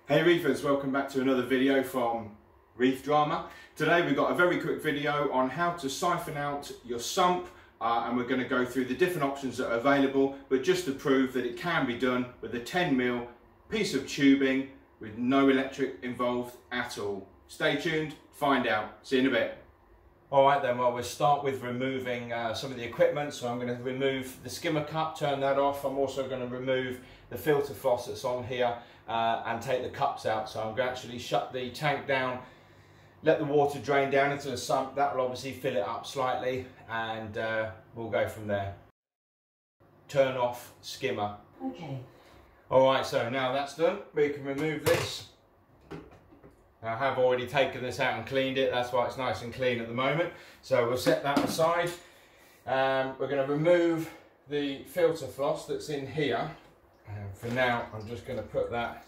Hey Reefers, welcome back to another video from Reef Drama. Today we've got a very quick video on how to siphon out your sump and we're going to go through the different options that are available, but just to prove that it can be done with a 10mm piece of tubing with no electric involved at all. Stay tuned, find out. See you in a bit. Alright then, well we'll start with removing some of the equipment. So I'm going to remove the skimmer cup, turn that off. I'm also going to remove the filter floss that's on here and take the cups out. So I'm going to actually shut the tank down, let the water drain down into the sump. That will obviously fill it up slightly and we'll go from there. Turn off skimmer. Okay. Alright, so now that's done, we can remove this. I have already taken this out and cleaned it, that's why it's nice and clean at the moment. So we'll set that aside. We're going to remove the filter floss that's in here. For now, I'm just going to put that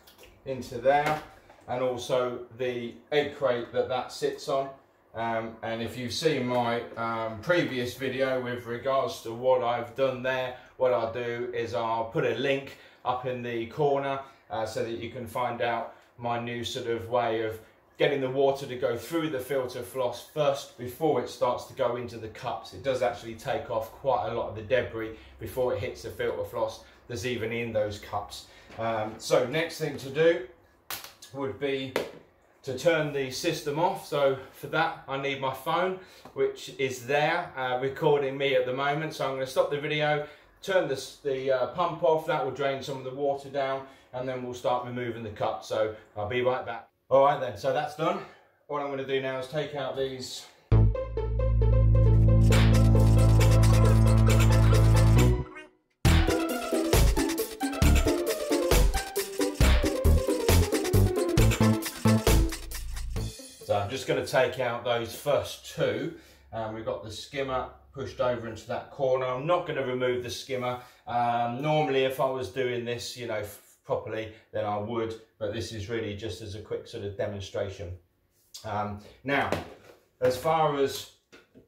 into there, and also the egg crate that sits on. And if you've seen my previous video with regards to what I've done there, what I'll do is I'll put a link up in the corner so that you can find out my new sort of way of getting the water to go through the filter floss first before it starts to go into the cups. It does actually take off quite a lot of the debris before it hits the filter floss that's even in those cups. So next thing to do would be to turn the system off. So for that I need my phone, which is there recording me at the moment. So I'm going to stop the video, turn the pump off. That will drain some of the water down, and then we'll start removing the cup. So I'll be right back. All right then, so that's done. What I'm going to do now is take out these So I'm just going to take out those first two. We've got the skimmer pushed over into that corner. I'm not going to remove the skimmer. Normally if I was doing this, you know, properly, then I would, but this is really just as a quick sort of demonstration. Now, as far as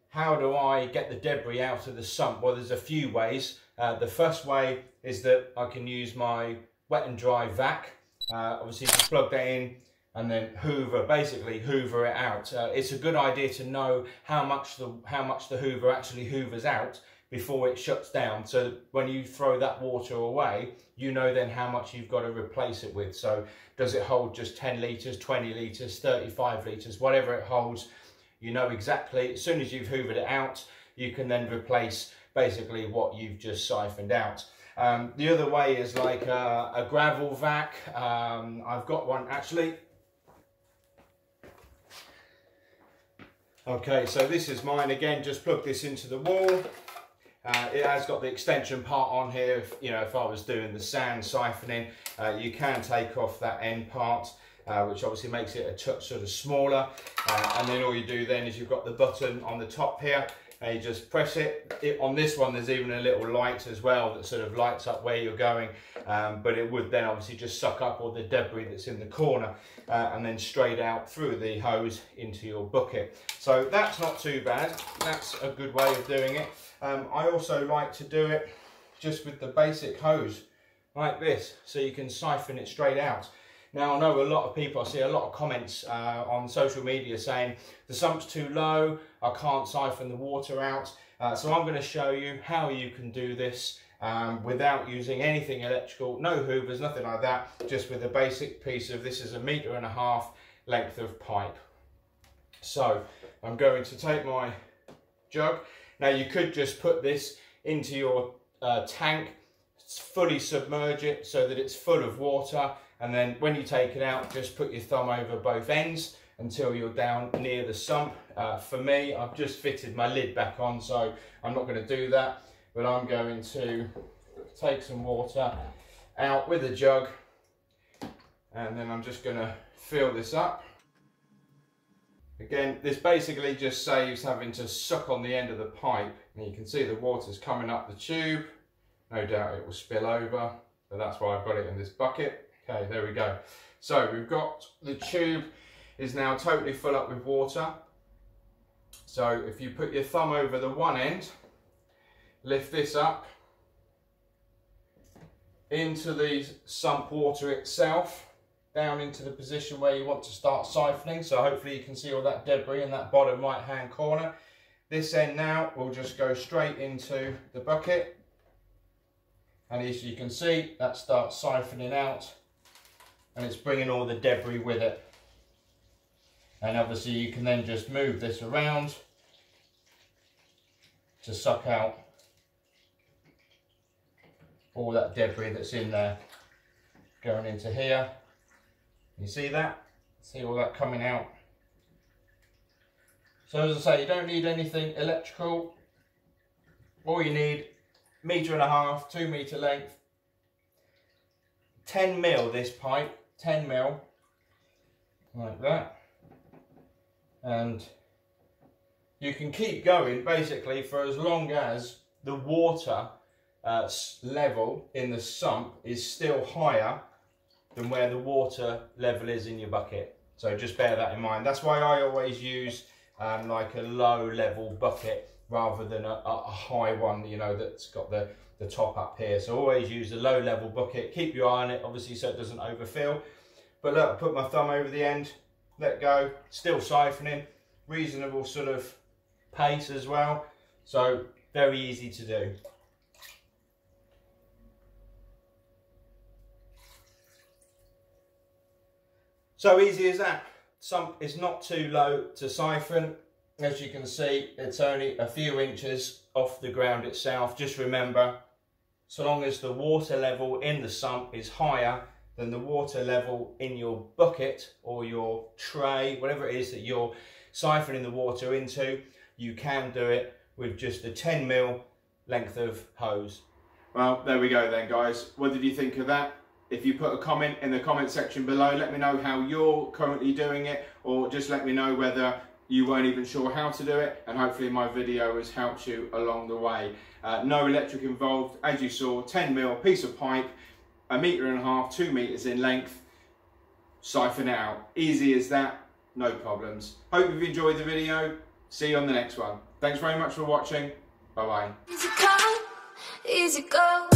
how do I get the debris out of the sump, well, there's a few ways. The first way is that I can use my wet and dry vac. Obviously just plug that in and then basically hoover it out. It's a good idea to know how much the hoover actually hoovers out before it shuts down, so when you throw that water away, you know then how much you've got to replace it with. So does it hold just 10 litres, 20 litres, 35 litres, whatever it holds, you know exactly. As soon as you've hoovered it out, you can then replace basically what you've just siphoned out. The other way is like a gravel vac. I've got one actually. Okay, so this is mine again, just plug this into the wall. It has got the extension part on here. If I was doing the sand siphoning, you can take off that end part, which obviously makes it a touch sort of smaller. And then all you do then is you've got the button on the top here, and you just press it. On this one, there's even a little light as well that sort of lights up where you're going. But it would then obviously just suck up all the debris that's in the corner and then straight out through the hose into your bucket. So that's not too bad. That's a good way of doing it. I also like to do it just with the basic hose like this, so you can siphon it straight out. Now I know a lot of people, I see a lot of comments on social media saying the sump's too low, I can't siphon the water out. So I'm going to show you how you can do this without using anything electrical, no hoovers, nothing like that, just with a basic piece of, this is 1.5 meters length of pipe. So I'm going to take my jug. Now you could just put this into your tank, fully submerge it so that it's full of water, and then when you take it out, just put your thumb over both ends until you're down near the sump. For me, I've just fitted my lid back on, so I'm not going to do that, but I'm going to take some water out with a jug, and then I'm just going to fill this up. Again, this basically just saves having to suck on the end of the pipe, and you can see the water's coming up the tube. No doubt it will spill over, but that's why I've got it in this bucket. Okay, there we go. So we've got the tube is now totally full up with water. So if you put your thumb over the one end, lift this up into the sump water itself, down into the position where you want to start siphoning. So hopefully you can see all that debris in that bottom right hand corner. This end now will just go straight into the bucket. And as you can see, that starts siphoning out and it's bringing all the debris with it. And obviously you can then just move this around to suck out all that debris that's in there. Going into here. You see that? See all that coming out. So as I say, you don't need anything electrical. All you need, 1.5 metre, 2 metre length. 10 mil this pipe, 10 mil. Like that. And you can keep going basically for as long as the water level in the sump is still higher than where the water level is in your bucket. So just bear that in mind. That's why I always use like a low level bucket rather than a high one, you know, that's got the top up here. So always use a low level bucket. Keep your eye on it, obviously, so it doesn't overfill. But look, I put my thumb over the end, let go, still siphoning, reasonable sort of pace as well. So very easy to do. So easy as that. Sump is not too low to siphon. As you can see, it's only a few inches off the ground itself. Just remember, so long as the water level in the sump is higher than the water level in your bucket or your tray, whatever it is that you're siphoning the water into, you can do it with just a 10 mil length of hose. Well, there we go then, guys. What did you think of that? If you put a comment in the comment section below, let me know how you're currently doing it, or just let me know whether you weren't even sure how to do it, and hopefully my video has helped you along the way. No electric involved, as you saw, 10 mil piece of pipe, 1.5 metres, 2 metres in length, siphon it out. Easy as that, no problems. Hope you've enjoyed the video. See you on the next one. Thanks very much for watching. Bye bye. Easy go.